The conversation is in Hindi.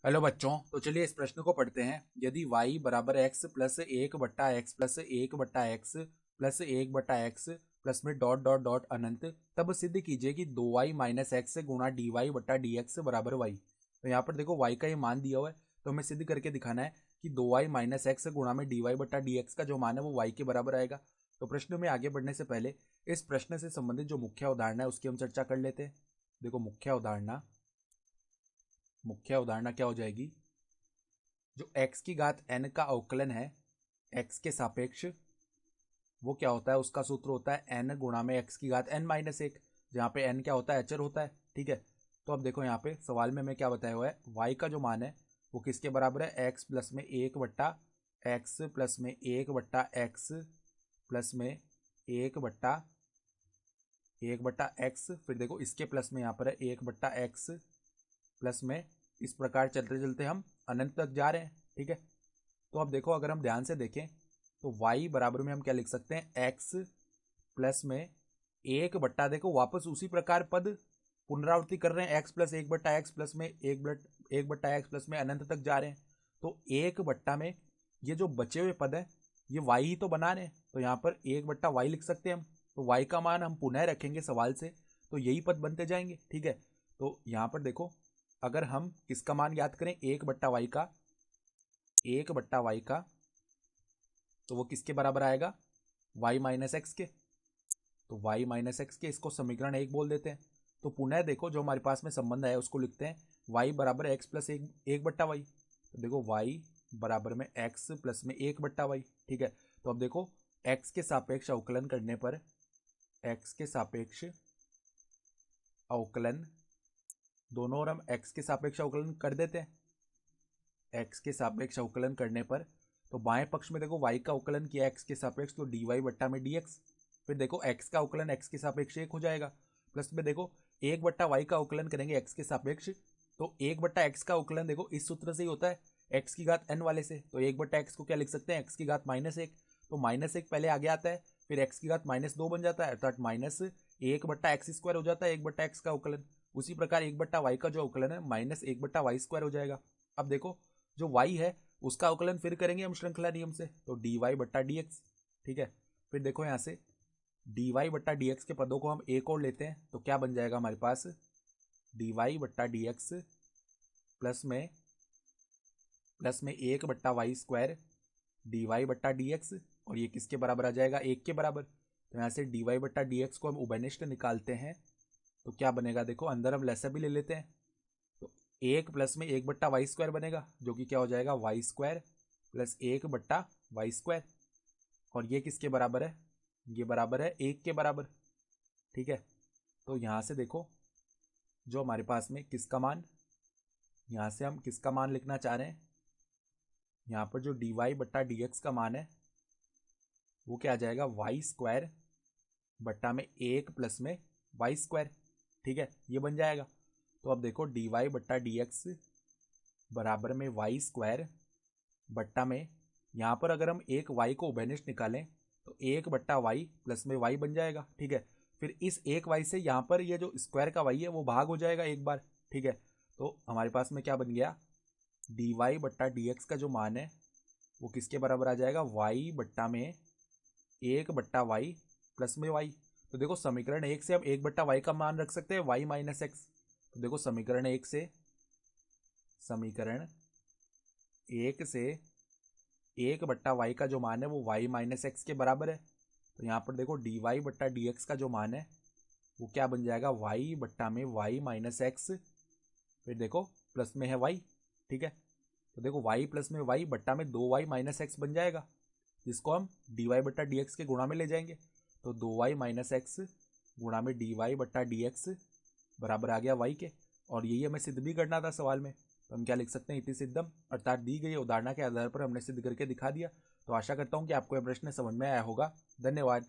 हेलो बच्चों, तो चलिए इस प्रश्न को पढ़ते हैं। यदि y बराबर एक्स प्लस एक बट्टा एक्स प्लस एक बट्टा एक्स प्लस एक बट्टा एक्स प्लस में डॉट डॉट डॉट अनंत, तब सिद्ध कीजिए कि 2y माइनस एक्स गुणा डी वाई बट्टा डी एक्स बराबर y। तो यहाँ पर देखो y का ये मान दिया हुआ है, तो हमें सिद्ध करके दिखाना है कि 2y माइनस एक्स गुणा में डी वाई बट्टा डी एक्स का जो मान है वो y के बराबर आएगा। तो प्रश्न में आगे बढ़ने से पहले इस प्रश्न से संबंधित जो मुख्य उदाहरण है उसकी हम चर्चा कर लेते हैं। देखो मुख्य उदाहरण क्या हो जाएगी। जो x की घात n का अवकलन है x के सापेक्ष, वो क्या होता है, उसका सूत्र होता है n गुणा में x की घात n माइनस एक, जहाँ पे n क्या होता है, अचर होता है। ठीक है, तो अब देखो यहाँ पे सवाल में हमें क्या बताया हुआ है, y का जो मान है वो किसके बराबर है, x प्लस में एक बट्टा एक्स प्लस में एक बट्टा एक्स प्लस में एक बट्टा एक्स, फिर देखो इसके प्लस में यहाँ पर है एक बट्टा एक्स प्लस में, इस प्रकार चलते चलते हम अनंत तक जा रहे हैं। ठीक है, तो अब देखो अगर हम ध्यान से देखें तो y बराबर में हम क्या लिख सकते हैं, x प्लस में एक बट्टा, देखो वापस उसी प्रकार पद पुनरावृत्ति कर रहे हैं, x प्लस एक बट्टा एक्स प्लस में एक बट्टा एक्स प्लस में अनंत तक जा रहे हैं। तो एक बट्टा में ये जो बचे हुए पद है ये y ही तो बना रहे हैं, तो यहाँ पर एक बट्टा y लिख सकते हैं हम। तो y का मान हम पुनः रखेंगे सवाल से, तो यही पद बनते जाएंगे। ठीक है, तो यहाँ पर देखो अगर हम किसका मान याद करें, एक बट्टा वाई का, तो वो किसके बराबर आएगा, y माइनस एक्स के। तो y माइनस एक्स के, इसको समीकरण एक बोल देते हैं। तो पुनः देखो जो हमारे पास में संबंध है उसको लिखते हैं, y बराबर एक्स प्लस एक बट्टा वाई। तो देखो y बराबर में x प्लस में एक बट्टा वाई। ठीक है, तो अब देखो x के सापेक्ष अवकलन करने पर, x के सापेक्ष अवकलन, दोनों ओर हम x के सापेक्ष अवकलन कर देते हैं। x के सापेक्ष अवकलन करने पर तो बाएं पक्ष में देखो y का अवकलन किया x के सापेक्ष, तो dy बट्टा में dx, फिर देखो x का अवकलन x के सापेक्ष एक हो जाएगा, प्लस में देखो एक बट्टा y का अवकलन करेंगे x के सापेक्ष, तो एक बट्टा x का अवकलन देखो इस सूत्र से ही होता है, x की घात n वाले से। तो एक बट्टा x को क्या लिख सकते हैं, x की घात माइनस एक, तो माइनस एक पहले आगे आता है, फिर x की घात माइनस दो बन जाता है, अर्थात माइनस एक बट्टा एक्स स्क्वायर हो जाता है एक बट्टा एक्स का अवकलन। उसी प्रकार एक बट्टा वाई का जो अवकलन है माइनस एक बट्टा वाई स्क्वायर हो जाएगा। अब देखो जो y है उसका अवकलन फिर करेंगे हम श्रृंखला नियम से, तो dy बट्टा dx। ठीक है, फिर देखो यहाँ से dy बट्टा dx के पदों को हम एक और लेते हैं, तो क्या बन जाएगा हमारे पास, dy बट्टा dx प्लस में एक बट्टा वाई स्क्वायर dy बट्टा dx, और ये किसके बराबर आ जाएगा, एक के बराबर। तो यहाँ से dy बट्टा dx को हम उभयनिष्ठ निकालते हैं, तो क्या बनेगा, देखो अंदर हम लसा भी ले लेते हैं, तो एक प्लस में एक बट्टा वाई स्क्वायर बनेगा, जो कि क्या हो जाएगा, वाई स्क्वायर प्लस एक बट्टा वाई स्क्वायर, और ये किसके बराबर है, ये बराबर है एक के बराबर। ठीक है, तो यहाँ से देखो जो हमारे पास में किसका मान, यहाँ से हम किसका मान लिखना चाह रहे हैं, यहाँ पर जो डी वाई बट्टा डी एक्स का मान है वो क्या आ जाएगा, वाई स्क्वायर बट्टा में एक प्लस में वाई स्क्वायर। ठीक है, ये बन जाएगा। तो अब देखो डी वाई बट्टा डी एक्स बराबर में वाई स्क्वायर बट्टा में, यहाँ पर अगर हम एक वाई को उभयनिष्ठ निकालें तो एक बट्टा वाई प्लस में वाई बन जाएगा। ठीक है, फिर इस एक वाई से यहाँ पर ये जो स्क्वायर का वाई है वो भाग हो जाएगा एक बार। ठीक है, तो हमारे पास में क्या बन गया, डी वाई बट्टा डी एक्स का जो मान है वो किसके बराबर आ जाएगा, वाई बट्टा में एक बट्टा वाई प्लस में वाई। तो देखो समीकरण एक से हम एक बट्टा वाई का मान रख सकते हैं वाई माइनस एक्स। तो देखो समीकरण एक से एक बट्टा वाई का जो मान है वो वाई माइनस एक्स के बराबर है। तो यहाँ पर देखो डी वाई बट्टा डी एक्स का जो मान है वो क्या बन जाएगा, वाई बट्टा में वाई माइनस एक्स, फिर देखो प्लस में है वाई। ठीक है, तो देखो वाई प्लस में वाई बट्टा में दो वाई माइनस एक्स बन जाएगा, जिसको हम डी वाई बट्टा डी एक्स के गुणा में ले जाएंगे। तो दो वाई माइनस एक्स गुणा में डी वाई बट्टा डी एक्स बराबर आ गया वाई के, और यही हमें सिद्ध भी करना था सवाल में। तो हम क्या लिख सकते हैं, इति सिद्धम, अर्थात दी गई उदाहरण के आधार पर हमने सिद्ध करके दिखा दिया। तो आशा करता हूँ कि आपको यह प्रश्न समझ में आया होगा। धन्यवाद।